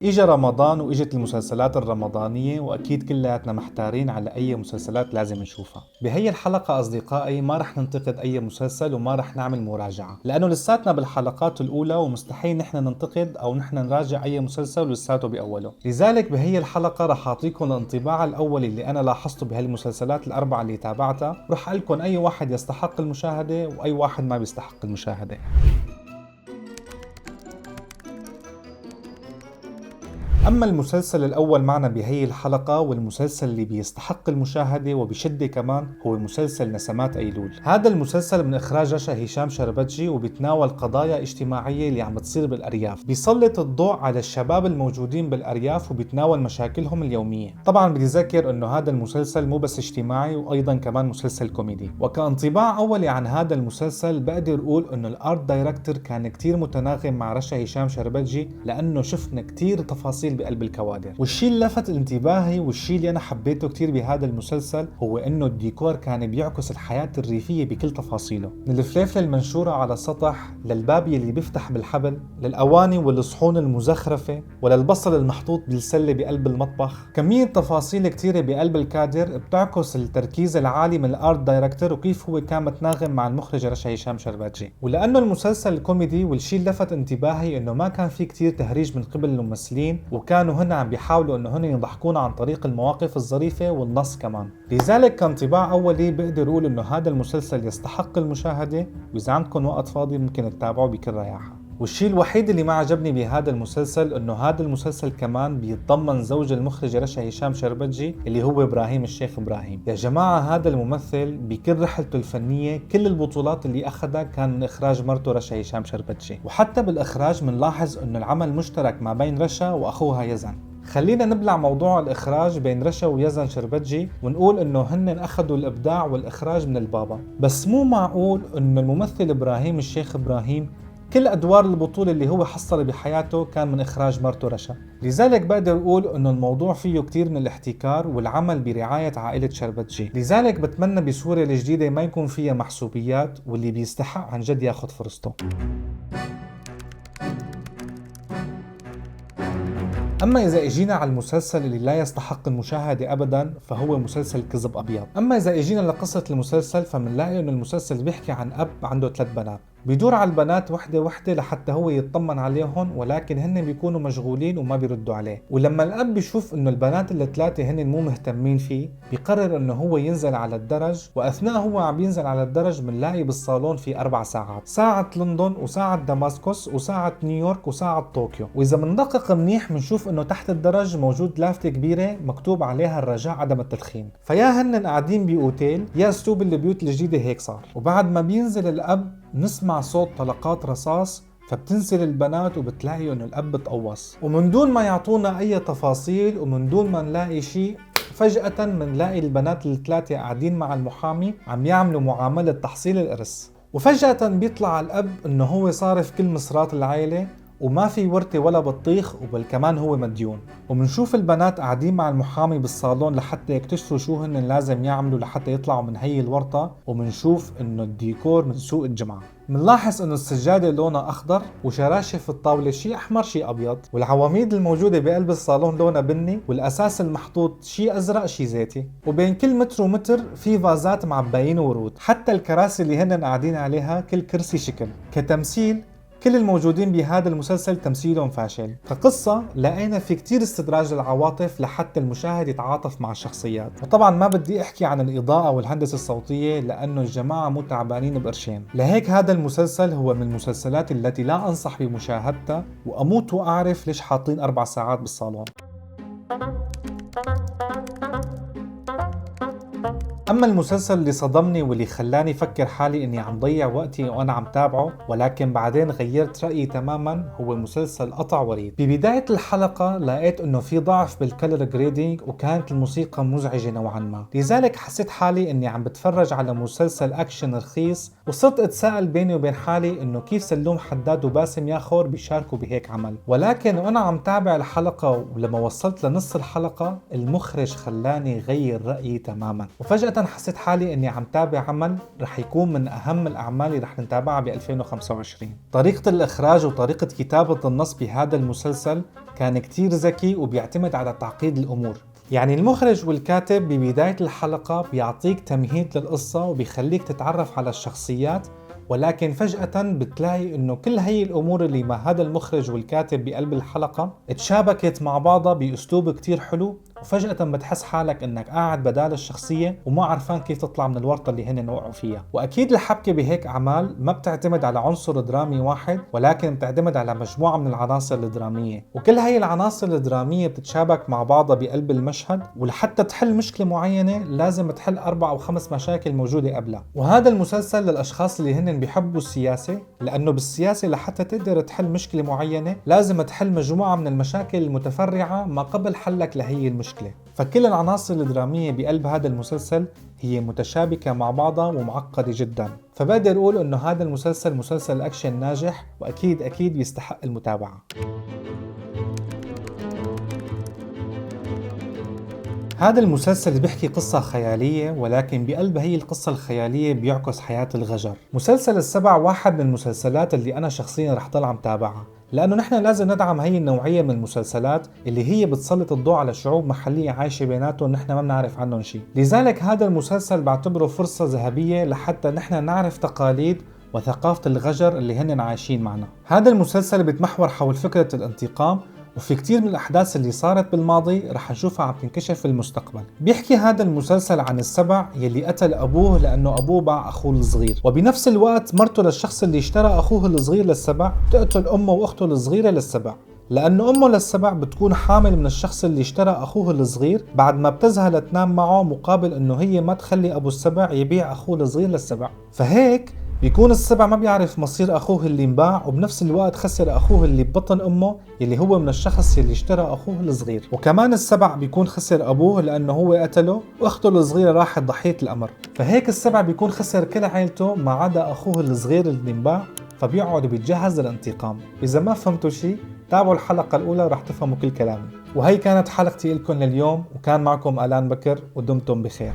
اجا رمضان واجت المسلسلات الرمضانية واكيد كلياتنا محتارين على اي مسلسلات لازم نشوفها. بهي الحلقة اصدقائي ما رح ننتقد اي مسلسل وما رح نعمل مراجعة، لانه لساتنا بالحلقات الاولى ومستحيل نحن ننتقد او نحن نراجع اي مسلسل لساته باوله. لذلك بهي الحلقة رح اعطيكم الانطباع الاولي اللي انا لاحظته بهالمسلسلات الاربعة اللي تابعتها، ورح اقول لكم اي واحد يستحق المشاهدة واي واحد ما بيستحق المشاهدة. أما المسلسل الأول معنا بهي الحلقة والمسلسل اللي بيستحق المشاهدة وبشدة كمان هو مسلسل نسمات أيلول. هذا المسلسل من إخراج رشا هشام شربتجي وبيتناول قضايا اجتماعية اللي عم بتصير بالأرياف، بيسلط الضوء على الشباب الموجودين بالأرياف وبيتناول مشاكلهم اليومية. طبعا بدي أذكر إنه هذا المسلسل مو بس اجتماعي وأيضا كمان مسلسل كوميدي. وكانطباع أولي عن هذا المسلسل بقدر أقول إنه الآرت دايركتور كان كتير متناغم مع رشا هشام شربتجي، لأنه شفنا كتير تفاصيل بقلب الكوادر. والشيء اللي لفت انتباهي والشيء اللي انا حبيته كتير بهذا المسلسل هو انه الديكور كان بيعكس الحياة الريفية بكل تفاصيله، من الفليفلة المنشورة على السطح للبابية اللي بيفتح بالحبل، للاواني والصحون المزخرفة، وللبصل المحطوط بالسلة بقلب المطبخ. كمية تفاصيل كتيرة بقلب الكادر بتعكس التركيز العالي من الارت دايركتور وكيف هو كان متناغم مع المخرج رشا هشام شربتجي. ولانه المسلسل كوميدي والشيء اللي لفت انتباهي انه ما كان في كتير تهريج من قبل الممثلين، وكانوا هن عم بيحاولوا انه هن يضحكونا عن طريق المواقف الظريفة والنص كمان. لذلك كان طباع اولي بقدر اقول انه هذا المسلسل يستحق المشاهدة، واذا عندكم وقت فاضي ممكن تتابعوه بكل رياحة. والشيء الوحيد اللي ما عجبني بهذا المسلسل انه هذا المسلسل كمان بيتضمن زوج المخرج رشا هشام شربتجي اللي هو ابراهيم الشيخ ابراهيم. يا جماعة هذا الممثل بكل رحلته الفنية كل البطولات اللي اخذها كان من اخراج مرته رشا هشام شربتجي، وحتى بالاخراج بنلاحظ انه العمل مشترك ما بين رشا واخوها يزن. خلينا نبلع موضوع الإخراج بين رشا ويزن شربتجي ونقول إنه هن أخذوا الإبداع والإخراج من البابا، بس مو معقول إنه الممثل إبراهيم الشيخ إبراهيم كل أدوار البطولة اللي هو حصل بحياته كان من إخراج مرته رشا. لذلك بقدر أقول إنه الموضوع فيه كتير من الاحتكار والعمل برعاية عائلة شربتجي. لذلك بتمنى بسوريا الجديدة ما يكون فيها محسوبيات واللي بيستحق عن جد ياخد فرصته. أما إذا إجينا على المسلسل اللي لا يستحق المشاهدة أبداً فهو مسلسل كذب أبيض. أما إذا إجينا لقصة المسلسل فمنلاقي إنه المسلسل بيحكي عن أب عنده 3 بنات، بيدور على البنات وحدة وحدة لحتى هو يطمن عليهم، ولكن هن بيكونوا مشغولين وما بيردوا عليه. ولما الأب بيشوف إنه البنات الثلاثة هن مو مهتمين فيه بيقرر إنه هو ينزل على الدرج، وأثناء هو عم ينزل على الدرج بنلاقي بالصالون في 4 ساعات، ساعة لندن وساعة دمسكوس وساعة نيويورك وساعة طوكيو. وإذا بندقق منيح بنشوف إنه تحت الدرج موجود لافتة كبيرة مكتوب عليها الرجاء عدم التدخين. فيا هن قاعدين بأوتيل يا اسلوب البيوت الجديدة هيك صار. وبعد ما بينزل الأب نسمع صوت طلقات رصاص، فبتنزل البنات وبتلاقي انه الاب تقوص، ومن دون ما يعطونا اي تفاصيل ومن دون ما نلاقي شيء فجأة منلاقي البنات الثلاثة قاعدين مع المحامي عم يعملوا معاملة تحصيل الإرث. وفجأة بيطلع الاب انه هو صارف كل مصرات العائلة وما في ورثة ولا بطيخ، وبالكمان هو مديون. ومنشوف البنات قاعدين مع المحامي بالصالون لحتى يكتشفوا شو هن لازم يعملوا لحتى يطلعوا من هي الورطة، ومنشوف انه الديكور من سوق الجمعة. منلاحظ انه السجادة لونها اخضر وشراشف الطاولة شي احمر شي ابيض، والعواميد الموجودة بقلب الصالون لونها بني، والاساس المحطوط شي ازرق شي زيتي، وبين كل متر ومتر في فازات معباين ورود. حتى الكراسي اللي هن قاعدين عليها كل كرسي شكل. كتمثيل كل الموجودين بهذا المسلسل تمثيلهم فاشل. كقصة لقينا في كتير استدراج للعواطف لحتى المشاهد يتعاطف مع الشخصيات. وطبعا ما بدي احكي عن الإضاءة والهندسة الصوتية لأنه الجماعة مو تعبانين بقرشين. لهيك هذا المسلسل هو من المسلسلات التي لا أنصح بمشاهدتها، وأموت وأعرف ليش حاطين 4 ساعات بالصالون. أما المسلسل اللي صدمني واللي خلاني فكر حالي إني عم ضيع وقتي وأنا عم تابعه ولكن بعدين غيرت رأيي تماما هو مسلسل قطع وريد. ببداية الحلقة لقيت إنه في ضعف بالكالر جريدينج وكانت الموسيقى مزعجة نوعا ما، لذلك حسيت حالي إني عم بتفرج على مسلسل أكشن رخيص، وصرت أتساءل بيني وبين حالي إنه كيف سلوم حداد وباسم ياخور بيشاركوا بهيك عمل. ولكن وأنا عم تابع الحلقة ولما وصلت لنص الحلقة المخرج خلاني غير رأيي تماما، وفجأة فجأة حسيت حالي اني عم تابع عمل رح يكون من اهم الاعمال اللي رح نتابعها ب 2025. طريقة الاخراج وطريقة كتابة النص بهذا المسلسل كان كتير ذكي وبيعتمد على تعقيد الامور. يعني المخرج والكاتب ببداية الحلقة بيعطيك تمهيد للقصة وبيخليك تتعرف على الشخصيات، ولكن فجأة بتلاقي انه كل هي الامور اللي مع هذا المخرج والكاتب بقلب الحلقة اتشابكت مع بعضها باسلوب كتير حلو، وفجأة بتحس حالك انك قاعد بدال الشخصية وما عرفان كيف تطلع من الورطة اللي هن وقعوا فيها. واكيد الحبكة بهيك اعمال ما بتعتمد على عنصر درامي واحد، ولكن بتعتمد على مجموعة من العناصر الدرامية، وكل هي العناصر الدرامية بتتشابك مع بعضها بقلب المشهد، ولحتى تحل مشكلة معينة لازم تحل 4 أو 5 مشاكل موجودة قبلها. وهذا المسلسل للاشخاص اللي هن بيحبوا السياسة، لانه بالسياسة لحتى تقدر تحل مشكلة معينة لازم تحل مجموعة من المشاكل المتفرعة ما قبل حلك لهي المشكلة. فكل العناصر الدرامية بقلب هذا المسلسل هي متشابكة مع بعضها ومعقدة جدا، فبقدر أقول أنه هذا المسلسل مسلسل أكشن ناجح وأكيد يستحق المتابعة. هذا المسلسل بيحكي قصة خيالية، ولكن بقلب هي القصة الخيالية بيعكس حياة الغجر. مسلسل السبع واحد من المسلسلات اللي أنا شخصيا رح ضل عم تابعها، لأنه نحن لازم ندعم هي النوعية من المسلسلات اللي هي بتسلط الضوء على شعوب محلية عايشة بيناتهم نحن ما بنعرف عنهم شيء. لذلك هذا المسلسل بعتبره فرصة ذهبية لحتى نحن نعرف تقاليد وثقافة الغجر اللي هن عايشين معنا. هذا المسلسل بيتمحور حول فكرة الانتقام، وفي كتير من الأحداث اللي صارت بالماضي رح نشوفها عم تنكشف في المستقبل. بيحكي هذا المسلسل عن السبع يلي قتل أبوه لأنه أبوه باع أخوه الصغير، وبنفس الوقت مرته للشخص اللي اشترى أخوه الصغير للسبع تقتل أمه وأخته الصغيرة للسبع، لأنه أمه للسبع بتكون حامل من الشخص اللي اشترى أخوه الصغير بعد ما بتزهل تنام معه مقابل أنه هي ما تخلي أبو السبع يبيع أخوه الصغير للسبع. فهيك بيكون السبع ما بيعرف مصير أخوه اللي انباع، وبنفس الوقت خسر أخوه اللي ببطن أمه اللي هو من الشخص اللي اشترى أخوه الصغير. وكمان السبع بيكون خسر أبوه لأنه هو قتله، وأخته الصغيرة راحت ضحية الأمر. فهيك السبع بيكون خسر كل عائلته ما عدا أخوه الصغير اللي انباع، فبيقعد بيتجهز للانتقام. إذا ما فهمتوا شيء تابعوا الحلقة الأولى ورح تفهموا كل كلامي. وهي كانت حلقتي لكم لليوم، وكان معكم آلان بكر، ودمتم بخير.